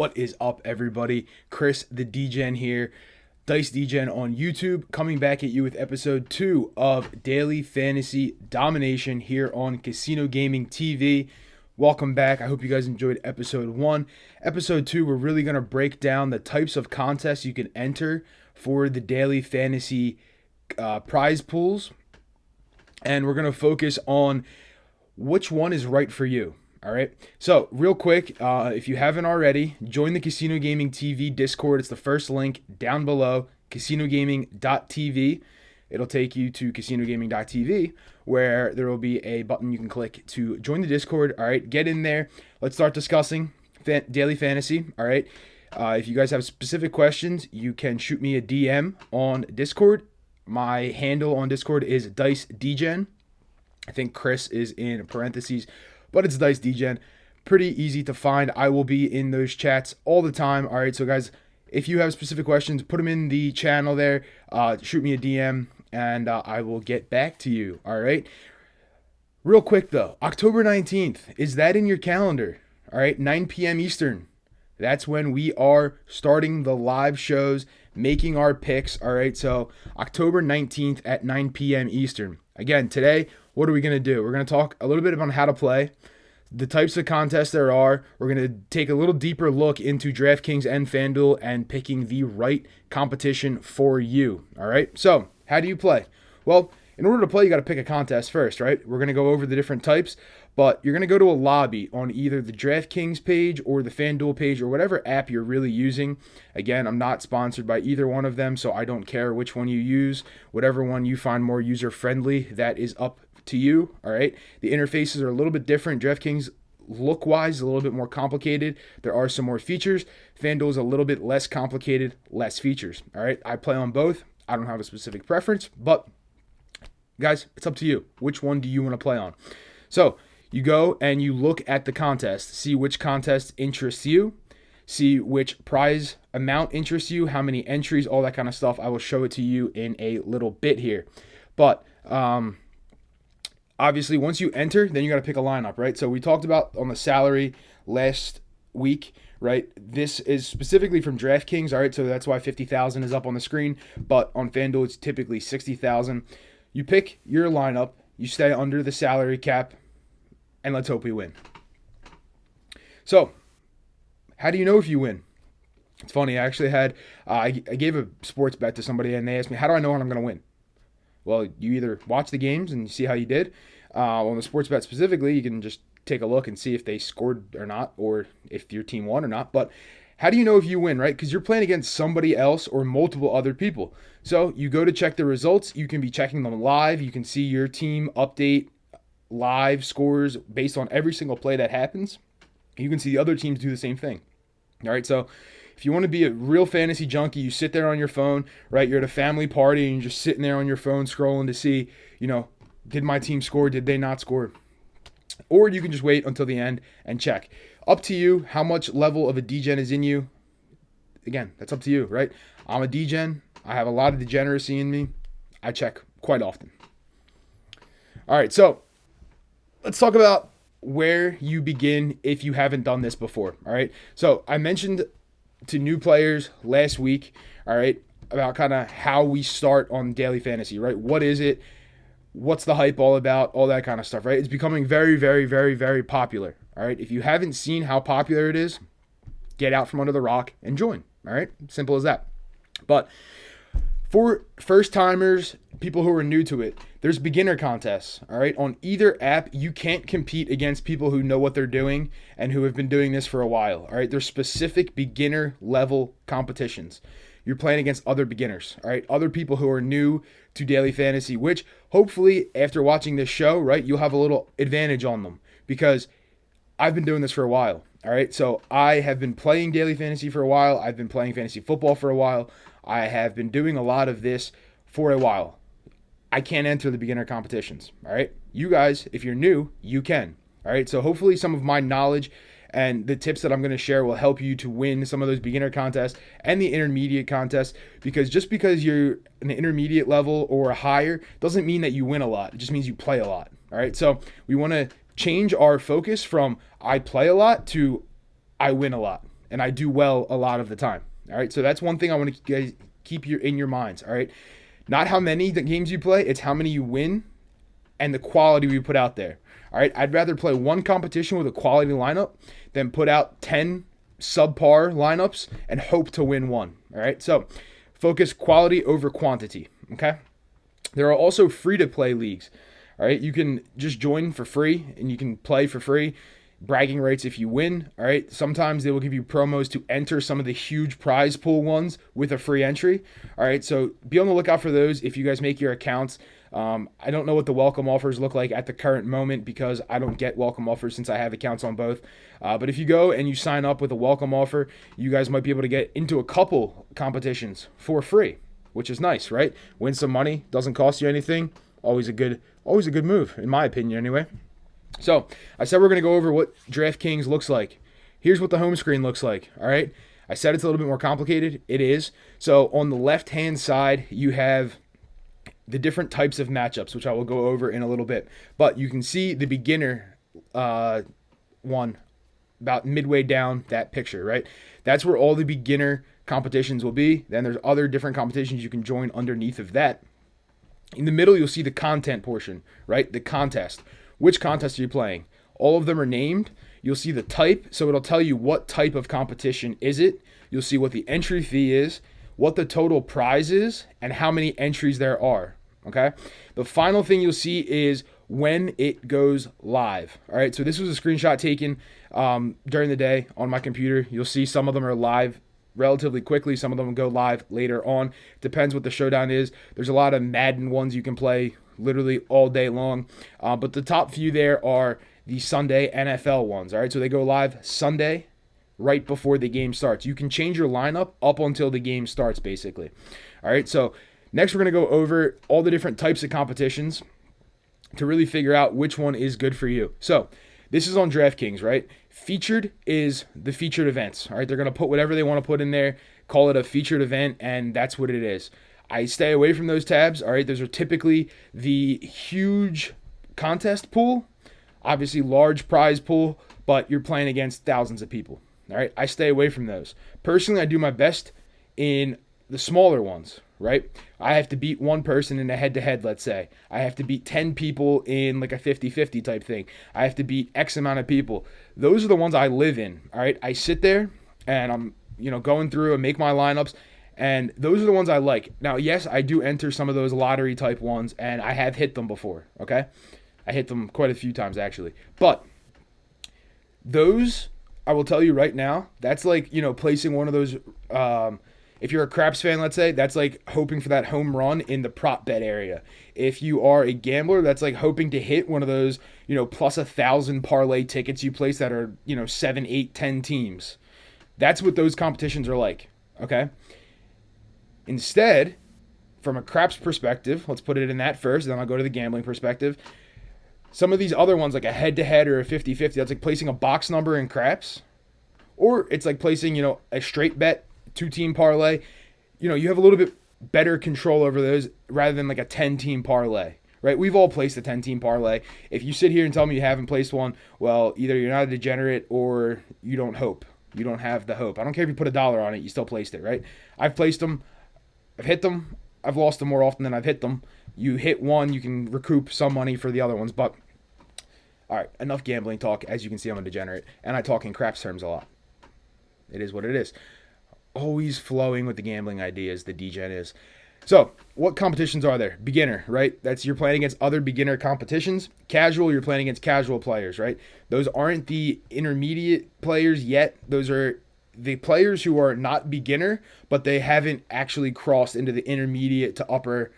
What is up, everybody? Chris the DGen here, Dice DGen on YouTube, coming back at you with episode 2 of Daily Fantasy Domination here on Casino Gaming TV. Welcome back. I hope you guys enjoyed episode 1. Episode 2, we're really going to break down the types of contests you can enter for the Daily Fantasy prize pools. And we're going to focus on which one is right for you. All right. So real quick, if you haven't already, join the Casino Gaming TV Discord. It's the first link down below, casinogaming.tv. It'll take you to casinogaming.tv, where there will be a button you can click to join the Discord. All right. Get in there. Let's start discussing daily fantasy. All right. If you guys have specific questions, you can shoot me a DM on Discord. My handle on Discord is Dice DGen. I think Chris is in parentheses, but it's Dice DGen. Pretty easy to find. I will be in those chats all the time. All right, so guys, if you have specific questions, put them in the channel there. Shoot me a DM, and I will get back to you. All right. Real quick, though, October 19th, is that in your calendar? All right, 9 p.m. Eastern. That's when we are starting the live shows, making our picks. All right, so October 19th at 9 p.m. Eastern. Again, today, what are we going to do? We're going to talk a little bit about how to play, the types of contests there are. We're going to take a little deeper look into DraftKings and FanDuel and picking the right competition for you. All right, so how do you play? Well, in order to play, you got to pick a contest first, right? We're going to go over the different types, but you're going to go to a lobby on either the DraftKings page or the FanDuel page or whatever app you're really using. Again, I'm not sponsored by either one of them, so I don't care which one you use. Whatever one you find more user-friendly, that is up to you. All right. The interfaces are a little bit different. DraftKings look-wise a little bit more complicated. There are some more features. FanDuel is a little bit less complicated, less features. All right. I play on both. I don't have a specific preference, but guys, it's up to you. Which one do you want to play on? So you go and you look at the contest, see which contest interests you, see which prize amount interests you, how many entries, all that kind of stuff. I will show it to you in a little bit here. But obviously, once you enter, then you got to pick a lineup, right? So we talked about on the salary last week, right? This is specifically from DraftKings, all right? So that's why 50,000 is up on the screen. But on FanDuel, it's typically 60,000. You pick your lineup, you stay under the salary cap, and let's hope we win. So, how do you know if you win? It's funny, I actually had, I gave a sports bet to somebody, and they asked me, how do I know when I'm going to win? Well, you either watch the games and see how you did. On the sports bet specifically, you can just take a look and see if they scored or not, or if your team won or not. But how do you know if you win, right? Because you're playing against somebody else or multiple other people. So you go to check the results. You can be checking them live. You can see your team update live scores based on every single play that happens. You can see the other teams do the same thing. All right, so if you want to be a real fantasy junkie, you sit there on your phone, right? You're at a family party and you're just sitting there on your phone scrolling to see, did my team score? Did they not score? Or you can just wait until the end and check. Up to you how much level of a DGen is in you. Again, that's up to you, right? I'm a DGen. I have a lot of degeneracy in me. I check quite often. All right, so let's talk about where you begin if you haven't done this before, all right? So I mentioned to new players last week, all right, about kind of how we start on daily fantasy, right? What is it? What's the hype all about? All that kind of stuff, right? It's becoming very, very, very, very popular, all right? If you haven't seen how popular it is, get out from under the rock and join, all right? Simple as that. But for first-timers, people who are new to it, there's beginner contests, all right? On either app, you can't compete against people who know what they're doing and who have been doing this for a while, all right? There's specific beginner-level competitions. You're playing against other beginners, all right? Other people who are new to daily fantasy, which hopefully after watching this show, right, you'll have a little advantage on them because I've been doing this for a while, all right? So I have been playing daily fantasy for a while. I've been playing fantasy football for a while. I have been doing a lot of this for a while. I can't enter the beginner competitions, all right? You guys, if you're new, you can, all right? So hopefully some of my knowledge and the tips that I'm going to share will help you to win some of those beginner contests and the intermediate contests, because just because you're an intermediate level or higher doesn't mean that you win a lot. It just means you play a lot, all right? So we want to change our focus from I play a lot to I win a lot. and I do well a lot of the time. All right, so that's one thing I want to guys keep in your minds. All right, not how many games you play, it's how many you win and the quality we put out there. All right, I'd rather play one competition with a quality lineup than put out 10 subpar lineups and hope to win one. All right, so focus quality over quantity. Okay, there are also free-to-play leagues. All right, you can just join for free and you can play for free. Bragging rights if you win. All right, sometimes they will give you promos to enter some of the huge prize pool ones with a free entry. All right, so be on the lookout for those if you guys make your accounts. I don't know what the welcome offers look like at the current moment because I don't get welcome offers since I have accounts on both. But if you go and you sign up with a welcome offer, you guys might be able to get into a couple competitions for free, which is nice, right? Win some money, doesn't cost you anything. Always a good move, in my opinion, anyway. So I said we're going to go over what DraftKings looks like. Here's what the home screen looks like, all right? I said it's a little bit more complicated. It is. So on the left-hand side, you have the different types of matchups, which I will go over in a little bit. But you can see the beginner one about midway down that picture, right? That's where all the beginner competitions will be. Then there's other different competitions you can join underneath of that. In the middle, you'll see the content portion, right? The contest. Which contest are you playing? All of them are named. You'll see the type, so it'll tell you what type of competition is it. You'll see what the entry fee is, what the total prize is, and how many entries there are, okay? The final thing you'll see is when it goes live, all right? So this was a screenshot taken during the day on my computer. You'll see some of them are live relatively quickly. Some of them will go live later on. Depends what the showdown is. There's a lot of Madden ones you can play literally all day long. But the top few there are the Sunday NFL ones. All right, so they go live Sunday right before the game starts. You can change your lineup up until the game starts, basically. All right, so next we're going to go over all the different types of competitions to really figure out which one is good for you. So this is on DraftKings, right? Featured is the featured events. All right, they're going to put whatever they want to put in there, call it a featured event, and that's what it is. I stay away from those tabs. All right, those are typically the huge contest pool, obviously large prize pool, but you're playing against thousands of people. All right, I stay away from those. Personally, I do my best in the smaller ones, right? I have to beat one person in a head-to-head, let's say. I have to beat 10 people in like a 50-50 type thing. I have to beat X amount of people. Those are the ones I live in, all right? I sit there and I'm, going through and make my lineups, and those are the ones I like. Now, yes, I do enter some of those lottery type ones, and I have hit them before, okay? I hit them quite a few times, actually. But those, I will tell you right now, that's like, placing one of those, if you're a craps fan, let's say, that's like hoping for that home run in the prop bet area. If you are a gambler, that's like hoping to hit one of those, plus 1,000 parlay tickets you place that are, 7, 8, 10 teams. That's what those competitions are like, okay? Instead, from a craps perspective, let's put it in that first, then I'll go to the gambling perspective. Some of these other ones, like a head-to-head or a 50-50, that's like placing a box number in craps. Or it's like placing, a straight bet, 2-team parlay. You have a little bit better control over those rather than like a 10-team parlay, right? We've all placed a 10-team parlay. If you sit here and tell me you haven't placed one, well, either you're not a degenerate or you don't hope. You don't have the hope. I don't care if you put $1 on it, you still placed it, right? I've placed them. I've hit them. I've lost them more often than I've hit them. You hit one, you can recoup some money for the other ones. But, all right, enough gambling talk. As you can see, I'm a degenerate. And I talk in craps terms a lot. It is what it is. Always flowing with the gambling ideas, the degen is. So, what competitions are there? Beginner, right? That's you're playing against other beginner competitions. Casual, you're playing against casual players, right? Those aren't the intermediate players yet. Those are the players who are not beginner, but they haven't actually crossed into the intermediate to upper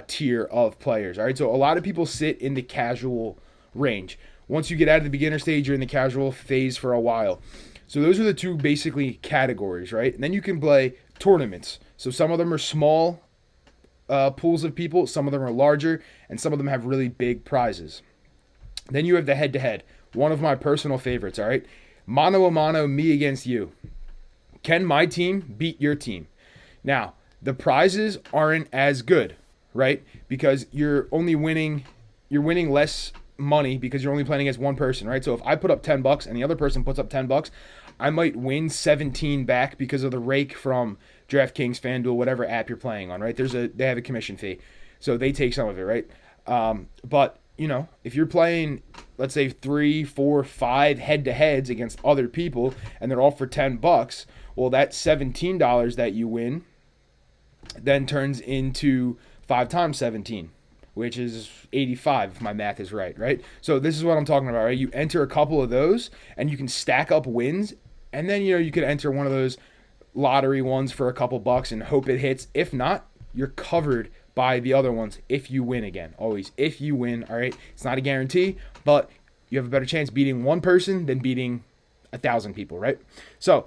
tier of players. All right, so a lot of people sit in the casual range. Once you get out of the beginner stage, you're in the casual phase for a while. So those are the two basically categories, right? And then you can play tournaments. So some of them are small pools of people, some of them are larger, and some of them have really big prizes. Then you have the head-to-head, one of my personal favorites, all right? Mano a mano, me against you. Can my team beat your team? Now, the prizes aren't as good, right? Because you're winning less money because you're only playing against one person, right? So if I put up $10 and the other person puts up $10, I might win 17 back because of the rake from DraftKings, FanDuel, whatever app you're playing on, right? They have a commission fee, so they take some of it, right? But if you're playing, let's say 3, 4, 5 head-to-heads against other people, and they're all for $10, well, that $17 that you win then turns into 5 times 17, which is 85 if my math is right? So this is what I'm talking about, right? You enter a couple of those, and you can stack up wins, and then you could enter one of those lottery ones for a couple bucks and hope it hits. If not, you're covered by the other ones if you win again. Always if you win, all right? It's not a guarantee, but you have a better chance beating one person than beating 1,000 people, right? So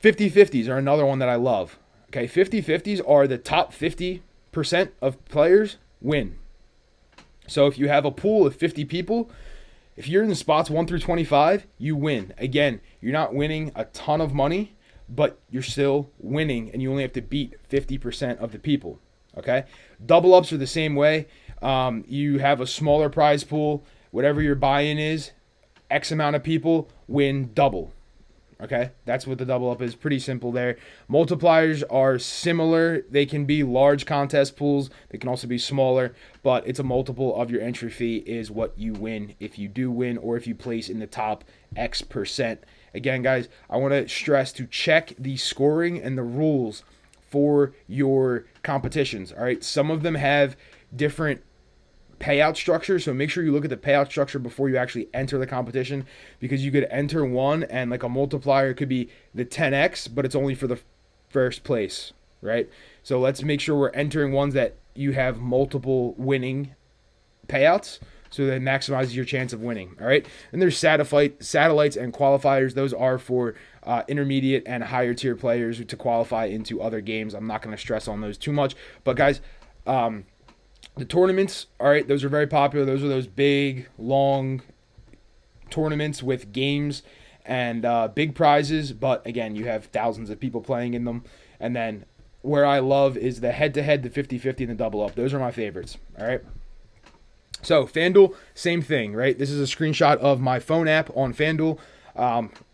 50-50s are another one that I love. Okay, 50-50s are the top 50% of players win. So if you have a pool of 50 people, if you're in the spots 1 through 25, you win. Again, you're not winning a ton of money, but you're still winning, and you only have to beat 50% of the people. Okay? Double ups are the same way. You have a smaller prize pool. Whatever your buy-in is, X amount of people win double. Okay? That's what the double up is. Pretty simple there. Multipliers are similar. They can be large contest pools. They can also be smaller, but it's a multiple of your entry fee is what you win if you do win or if you place in the top X percent. Again, guys, I want to stress to check the scoring and the rules for your competitions. All right? Some of them have different payout structure, so make sure you look at the payout structure before you actually enter the competition, because you could enter one and like a multiplier could be the 10x, but it's only for the first place, right? So let's make sure we're entering ones that you have multiple winning payouts, so that maximizes your chance of winning. All right, and there's satellites and qualifiers. Those are for intermediate and higher tier players to qualify into other games. I'm not going to stress on those too much, but guys, the tournaments, all right, those are very popular. Those are those big, long tournaments with games and big prizes. But again, you have thousands of people playing in them. And then where I love is the head-to-head, the 50-50, and the double-up. Those are my favorites, all right? So FanDuel, same thing, right? This is a screenshot of my phone app on FanDuel.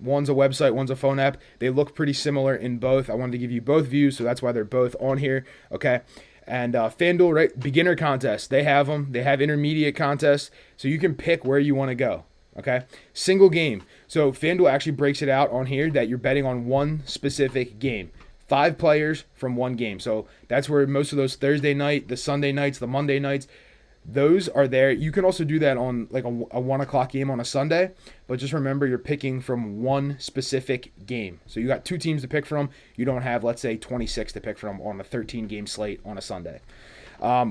One's a website, one's a phone app. They look pretty similar in both. I wanted to give you both views, so that's why they're both on here, okay? And FanDuel, right, beginner contests, they have them. They have intermediate contests, so you can pick where you want to go, okay? Single game. So FanDuel actually breaks it out on here that you're betting on one specific game. 5 players from one game. So that's where most of those Thursday night, the Sunday nights, the Monday nights, those are there. You can also do that on like a 1 o'clock game on a Sunday, but just remember you're picking from one specific game. So you got 2 teams to pick from. You don't have, let's say, 26 to pick from on a 13-game slate on a Sunday.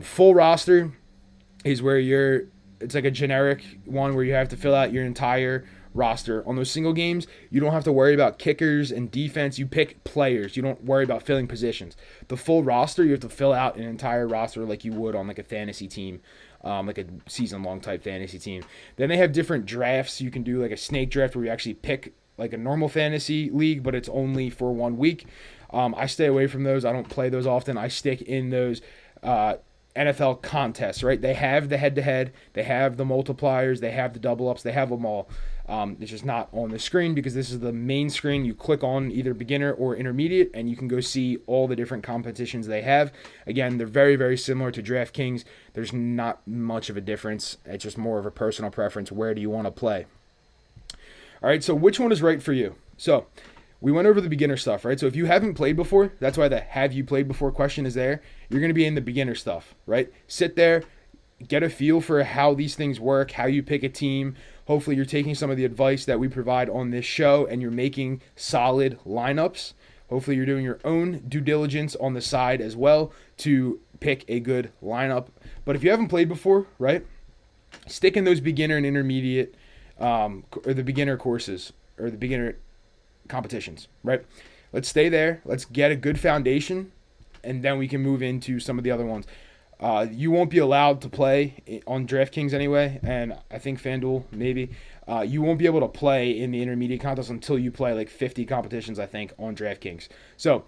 Full roster is where it's like a generic one where you have to fill out your entire roster. On those single games, you don't have to worry about kickers and defense. You pick players. You don't worry about filling positions. The full roster, you have to fill out an entire roster like you would on like a fantasy team, like a season-long type fantasy team. Then they have different drafts. You can do like a snake draft where you actually pick like a normal fantasy league, but it's only for 1 week. I stay away from those. I don't play those often. I stick in those NFL contests, right? They have the head-to-head. They have the multipliers. They have the double-ups. They have them all. It's just not on the screen because this is the main screen. You click on either beginner or intermediate, and you can go see all the different competitions they have. Again, they're very, very similar to DraftKings. There's not much of a difference. It's just more of a personal preference. Where do you want to play? All right, so which one is right for you? So we went over the beginner stuff, right? So if you haven't played before, that's why the have you played before question is there. You're going to be in the beginner stuff, right? Sit there, get a feel for how these things work, how you pick a team. Hopefully you're taking some of the advice that we provide on this show and you're making solid lineups. Hopefully you're doing your own due diligence on the side as well to pick a good lineup. But if you haven't played before, right, stick in those beginner and intermediate or the beginner courses or the beginner competitions, right? Let's stay there. Let's get a good foundation, and then we can move into some of the other ones. You won't be allowed to play on DraftKings anyway, and I think FanDuel maybe. You won't be able to play in the intermediate contest until you play like 50 competitions, I think, on DraftKings. So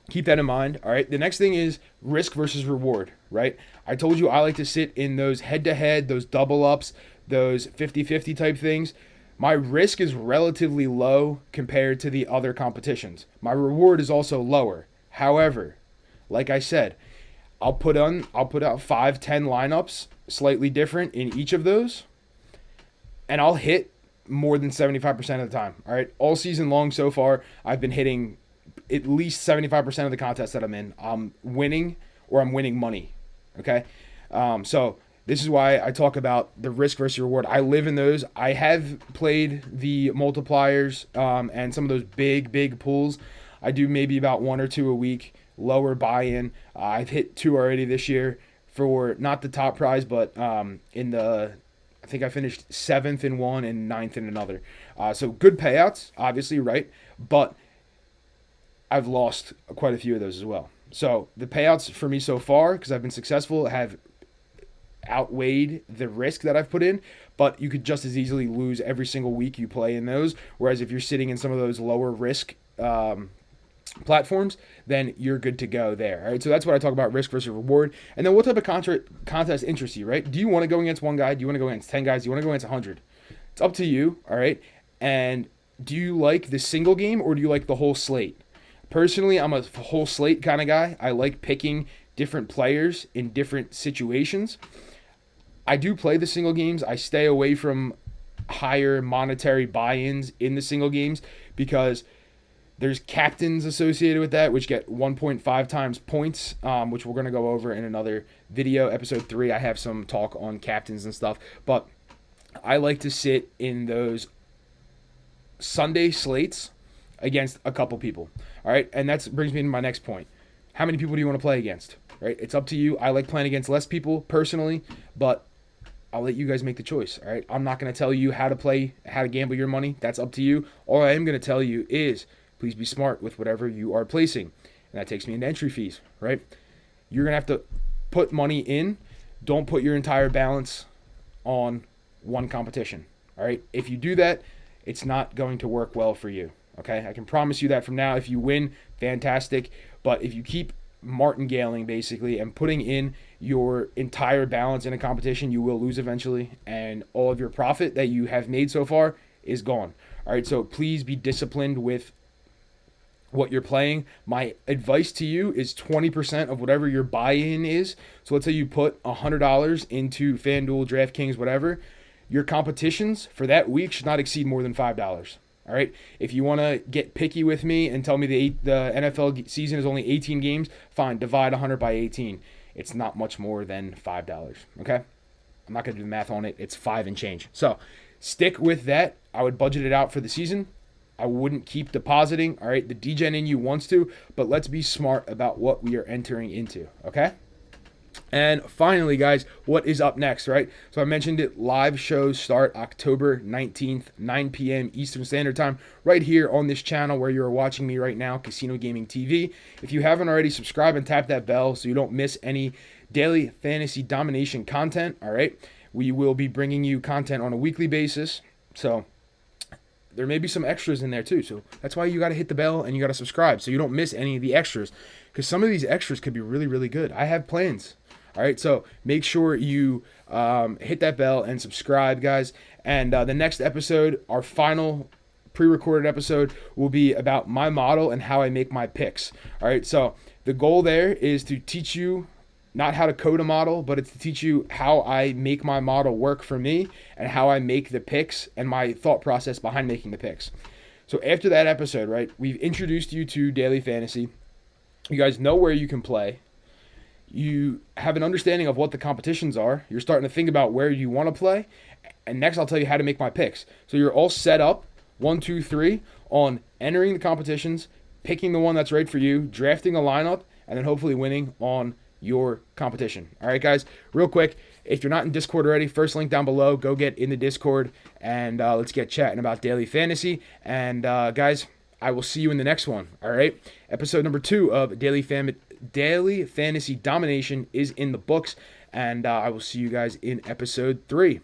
keep that in mind, all right? The next thing is risk versus reward, right? I told you I like to sit in those head-to-head, those double-ups, those 50-50 type things. My risk is relatively low compared to the other competitions. My reward is also lower. However, like I said, I'll put out 5, 10 lineups, slightly different in each of those, and I'll hit more than 75% of the time. All right, all season long so far, I've been hitting at least 75% of the contests that I'm in. I'm winning or I'm winning money. Okay, so this is why I talk about the risk versus reward. I live in those. I have played the multipliers and some of those big pools. I do maybe about 1 or 2 a week, lower buy-in. I've hit 2 already this year for not the top prize, but in the, I think I finished 7th in one and 9th in another. So good payouts, obviously, right? But I've lost quite a few of those as well. So the payouts for me so far, because I've been successful, have outweighed the risk that I've put in, but you could just as easily lose every single week you play in those. Whereas if you're sitting in some of those lower risk platforms, then you're good to go there. All right, so that's what I talk about, risk versus reward. And then what type of contest interests you, right? Do you want to go against one guy? Do you want to go against 10 guys? Do you want to go against 100? It's up to you, all right? And do you like the single game or do you like the whole slate? Personally, I'm a whole slate kind of guy. I like picking different players in different situations. I do play the single games. I stay away from higher monetary buy-ins in the single games because there's captains associated with that, which get 1.5 times points, which we're going to go over in another video. Episode 3, I have some talk on captains and stuff. But I like to sit in those Sunday slates against a couple people. All right, and that brings me to my next point. How many people do you want to play against? Right, it's up to you. I like playing against less people personally, but I'll let you guys make the choice. All right, I'm not going to tell you how to play, how to gamble your money. That's up to you. All I am going to tell you is please be smart with whatever you are placing, and that takes me into entry fees. Right, you're going to have to put money in. Don't put your entire balance on one competition. All right, if you do that, it's not going to work well for you. Okay, I can promise you that from now. If you win, fantastic. But if you keep martingaling basically and putting in your entire balance in a competition, you will lose eventually, and all of your profit that you have made so far is gone. All right, so please be disciplined with what you're playing. My advice to you is 20% of whatever your buy-in is. So let's say you put $100 into FanDuel, DraftKings, whatever. Your competitions for that week should not exceed more than $5. All right. If you want to get picky with me and tell me the NFL season is only 18 games, fine. Divide 100 by 18. It's not much more than $5. Okay. I'm not going to do the math on it. It's 5 and change. So stick with that. I would budget it out for the season. I wouldn't keep depositing. All right. The DGen in you wants to, but let's be smart about what we are entering into. Okay. And finally, guys, what is up next, right? So I mentioned it, live shows start October 19th, 9 p.m. Eastern Standard Time, right here on this channel where you're watching me right now, Casino Gaming TV. If you haven't already, subscribe and tap that bell so you don't miss any daily fantasy domination content, all right? We will be bringing you content on a weekly basis, so there may be some extras in there too. So that's why you got to hit the bell and you got to subscribe so you don't miss any of the extras, because some of these extras could be really, really good. I have plans. All right, so make sure you hit that bell and subscribe, guys. And the next episode, our final pre-recorded episode, will be about my model and how I make my picks. All right, so the goal there is to teach you not how to code a model, but it's to teach you how I make my model work for me and how I make the picks and my thought process behind making the picks. So after that episode, right, we've introduced you to daily fantasy. You guys know where you can play. You have an understanding of what the competitions are. You're starting to think about where you want to play. And next I'll tell you how to make my picks. So you're all set up, 1, 2, 3, on entering the competitions, picking the one that's right for you, drafting a lineup, and then hopefully winning on your competition. All right, guys, real quick, if you're not in Discord already, first link down below, go get in the Discord, and let's get chatting about daily fantasy. And guys, I will see you in the next one. All right, episode number 2 of Daily Fantasy Domination is in the books, and I will see you guys in episode 3.